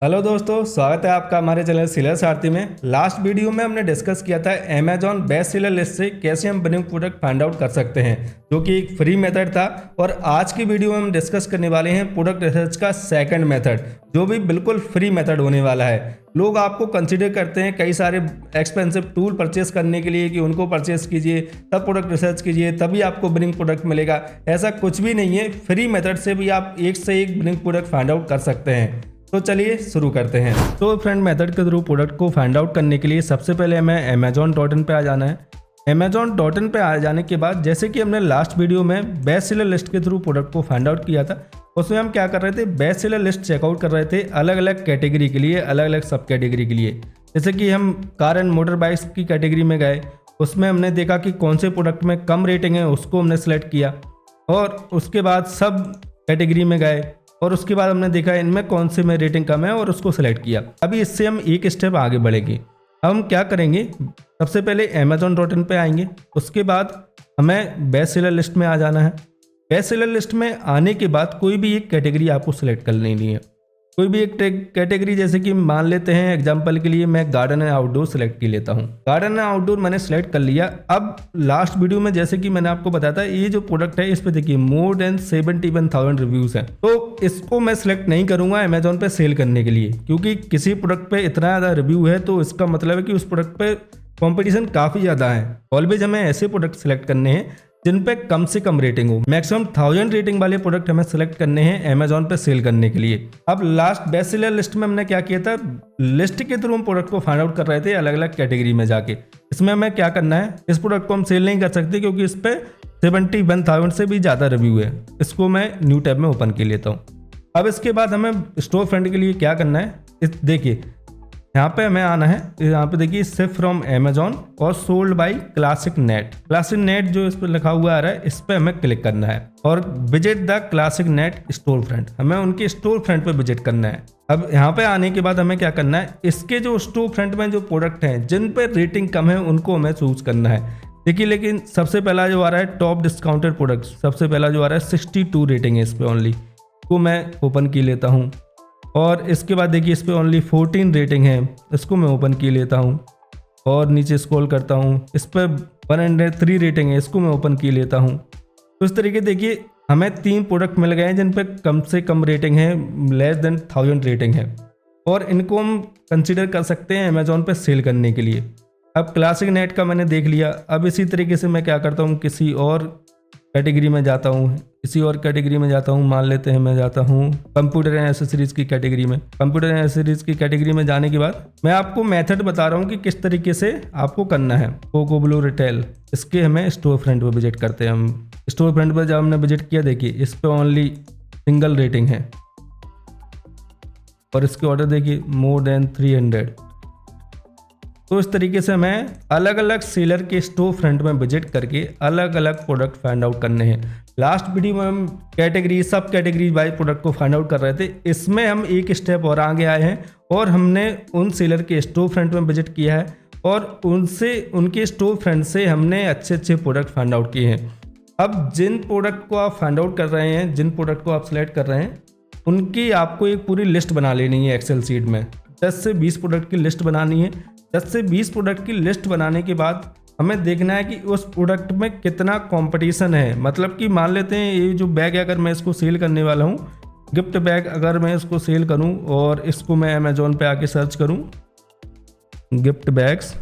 Hello दोस्तों, स्वागत है आपका हमारे चैनल सेलर सारथी में। लास्ट वीडियो में हमने डिस्कस किया था अमेजॉन बेस्ट सेलर लिस्ट से कैसे हम विनिंग प्रोडक्ट फाइंड आउट कर सकते हैं, जो कि एक फ्री मेथड था। और आज की वीडियो में हम डिस्कस करने वाले हैं प्रोडक्ट रिसर्च का सेकंड मेथड, जो भी बिल्कुल फ्री मेथड होने वाला है। लोग आपको कंसिडर करते हैं कई सारे एक्सपेंसिव टूल परचेस करने के लिए कि उनको परचेस कीजिए, तब प्रोडक्ट रिसर्च कीजिए, तभी आपको विनिंग प्रोडक्ट मिलेगा। ऐसा कुछ भी नहीं है, फ्री मेथड से भी आप एक से एक विनिंग प्रोडक्ट फाइंड आउट कर सकते हैं। तो चलिए शुरू करते हैं। तो फ्रेंड, मेथड के थ्रू प्रोडक्ट को फाइंड आउट करने के लिए सबसे पहले हमें Amazon.in पे आ जाना है। Amazon.in पे आ जाने के बाद, जैसे कि हमने लास्ट वीडियो में बेस्ट सेलर लिस्ट के थ्रू प्रोडक्ट को फाइंड आउट किया था, उसमें हम क्या कर रहे थे, बेस्ट सेलर लिस्ट चेकआउट कर रहे थे अलग अलग कैटेगरी के लिए, अलग अलग सब कैटेगरी के लिए। जैसे कि हम कार एंड मोटर बाइक्स की कैटेगरी में गए, उसमें हमने देखा कि कौन से प्रोडक्ट में कम रेटिंग है, उसको हमने सेलेक्ट किया। और उसके बाद सब कैटेगरी में गए और उसके बाद हमने देखा इनमें कौन से में रेटिंग कम है और उसको सेलेक्ट किया। अभी इससे हम एक स्टेप आगे बढ़ेंगे। अब हम क्या करेंगे, सबसे पहले Amazon.in पे आएंगे, उसके बाद हमें बेस्ट सेलर लिस्ट में आ जाना है। बेस्ट सेलर लिस्ट में आने के बाद कोई भी एक कैटेगरी आपको सेलेक्ट कर लेनी है। कोई भी एक कैटेगरी, जैसे कि मान लेते हैं एग्जांपल के लिए मैं गार्डन एंड आउटडोर सेलेक्ट कर लेता हूं। गार्डन एंड आउटडोर मैंने सेलेक्ट कर लिया। अब लास्ट वीडियो में जैसे कि मैंने आपको बताया था, ये जो प्रोडक्ट है इस पे देखिए मोर देन 71,000 रिव्यूज हैं। तो इसको मैं सिलेक्ट नहीं करूंगा अमेजोन पे सेल करने के लिए, क्योंकि किसी प्रोडक्ट पे इतना ज़्यादा रिव्यू है तो इसका मतलब है कि उस प्रोडक्ट पे कॉम्पिटिशन काफ़ी ज़्यादा है। ऑलवेज हमें ऐसे प्रोडक्ट सेलेक्ट करने हैं जिन पे कम से कम रेटिंग हो। मैक्सिमम 1000 रेटिंग वाले प्रोडक्ट हमें सेलेक्ट करने हैं अमेजोन पे सेल करने के लिए। अब लास्ट बेस्ट सेलर लिस्ट में हमने क्या किया था, लिस्ट के थ्रू हम प्रोडक्ट को फाइंड आउट कर रहे थे अलग अलग कैटेगरी में जाके। इसमें हमें क्या करना है, इस प्रोडक्ट को हम सेल नहीं कर सकते क्योंकि इस पे 71,000 से भी ज़्यादा रिव्यू है। इसको मैं न्यू टैब में ओपन कर लेता हूँ। अब इसके बाद हमें स्टोर फ्रंट के लिए क्या करना है, देखिए यहाँ पे हमें आना है। यहाँ पे देखिए शिप फ्रॉम अमेजोन और sold by classic net. Classic net जो इस पर लिखा हुआ आ रहा है, इस पे हमें क्लिक करना है और visit the classic net store front, हमें उनके स्टोर फ्रंट पे विजिट करना है। अब यहाँ पे आने के बाद हमें क्या करना है, इसके जो स्टोर फ्रंट में जो प्रोडक्ट हैं जिन पे रेटिंग कम है उनको हमें चूज करना है। देखिए, लेकिन सबसे पहला जो आ रहा है टॉप डिस्काउंटेड प्रोडक्ट, सबसे पहला जो आ रहा है 62 रेटिंग है इस पे ओनली, को मैं ओपन की लेता हूँ। और इसके बाद देखिए इस पे ओनली 14 रेटिंग है, इसको मैं ओपन की लेता हूँ और नीचे स्क्रॉल करता हूँ। इस पे 103 रेटिंग है, इसको मैं ओपन की लेता हूँ। तो इस तरीके देखिए हमें 3 प्रोडक्ट मिल गए हैं जिन पे कम से कम रेटिंग है, लेस देन 1000 रेटिंग है, और इनको हम कंसिडर कर सकते हैं अमेजोन पे सेल करने के लिए। अब क्लासिक नेट का मैंने देख लिया। अब इसी तरीके से मैं क्या करता हूँ, किसी और कैटेगरी में जाता हूँ, मान लेते हैं मैं जाता हूँ कंप्यूटर एंड एसेसरीज की कैटेगरी में। कंप्यूटर एंड एसेसरीज की कैटेगरी में जाने के बाद मैं आपको मेथड बता रहा हूँ कि किस तरीके से आपको करना है। कोको ब्लू रिटेल, इसके हमें स्टोर फ्रंट पर विजिट करते हैं। हम स्टोर फ्रंट पर जब हमने विजिट किया, देखिए इस पर ओनली सिंगल रेटिंग है और इसके ऑर्डर देखिए मोर देन 300। तो इस तरीके से हमें अलग अलग सेलर के स्टोर फ्रंट में विजिट करके अलग अलग प्रोडक्ट फाइंड आउट करने हैं। लास्ट वीडियो में हम कैटेगरी, सब कैटेगरी वाइज प्रोडक्ट को फाइंड आउट कर रहे थे। इसमें हम एक स्टेप और आगे आए हैं और हमने उन सेलर के स्टोर फ्रंट में विजिट किया है और उनके स्टोर फ्रंट से हमने अच्छे अच्छे प्रोडक्ट फाइंड आउट किए हैं। अब जिन प्रोडक्ट को आप फाइंड आउट कर रहे हैं, जिन प्रोडक्ट को आप सिलेक्ट कर रहे हैं, उनकी आपको एक पूरी लिस्ट बना लेनी है एक्सेल शीट में। 10 से 20 प्रोडक्ट की लिस्ट बनानी है। 10 से 20 प्रोडक्ट की लिस्ट बनाने के बाद हमें देखना है कि उस प्रोडक्ट में कितना कंपटीशन है। मतलब कि मान लेते हैं ये जो बैग है, अगर मैं इसको सेल करने वाला हूँ, गिफ्ट बैग, अगर मैं इसको सेल करूँ और इसको मैं अमेजोन पे आके सर्च करूँ गिफ्ट बैग्स,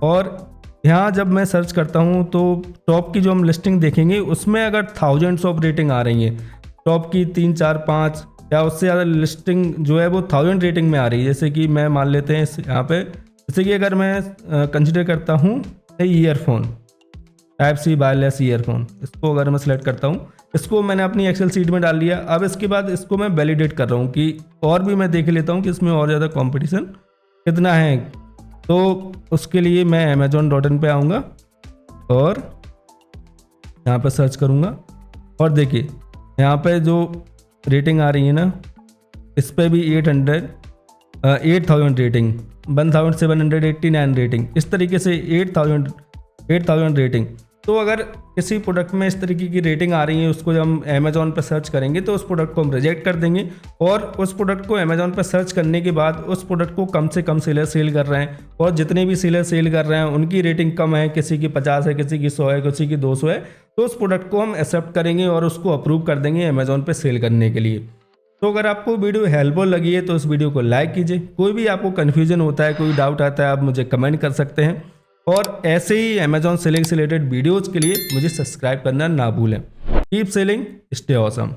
और यहाँ जब मैं सर्च करता हूँ तो टॉप की जो हम लिस्टिंग देखेंगे उसमें अगर थाउजेंड्स ऑफ रेटिंग आ रही है, टॉप की 3, 4, 5 या उससे ज़्यादा लिस्टिंग जो है वो 1000 रेटिंग में आ रही है। जैसे कि मैं मान लेते हैं यहाँ पे, जैसे कि अगर मैं कंसिडर करता हूँ earphone, type C wireless earphone, इसको अगर मैं सेलेक्ट करता हूँ, इसको मैंने अपनी एक्सेल शीट में डाल लिया। अब इसके बाद इसको मैं वैलिडेट कर रहा हूँ कि और भी मैं देख लेता हूँ कि इसमें और ज़्यादा कॉम्पिटिशन कितना है। तो उसके लिए मैं Amazon.in पे आऊँगा और यहाँ पर सर्च करूँगा और देखिए यहाँ पे जो रेटिंग आ रही है ना, इस पे भी 8000 रेटिंग, 1789 रेटिंग, इस तरीके से 8000 रेटिंग। तो अगर किसी प्रोडक्ट में इस तरीके की रेटिंग आ रही है, उसको जब हम अमेजोन पर सर्च करेंगे तो उस प्रोडक्ट को हम रिजेक्ट कर देंगे। और उस प्रोडक्ट को अमेजोन पर सर्च करने के बाद उस प्रोडक्ट को कम से कम सेलर सेल कर रहे हैं, और जितने भी सेलर सेल कर रहे हैं उनकी रेटिंग कम है, किसी की 50 है, किसी की 100 है, किसी की 200 है, तो उस प्रोडक्ट को हम एक्सेप्ट करेंगे और उसको अप्रूव कर देंगे अमेजोन पर सेल करने के लिए। तो अगर आपको वीडियो हेल्पफुल लगी है तो इस वीडियो को लाइक कीजिए। कोई भी आपको कन्फ्यूजन होता है, कोई डाउट आता है, आप मुझे कमेंट कर सकते हैं। और ऐसे ही अमेजॉन सेलिंग से रिलेटेड वीडियोज़ के लिए मुझे सब्सक्राइब करना ना भूलें। Keep selling, stay awesome.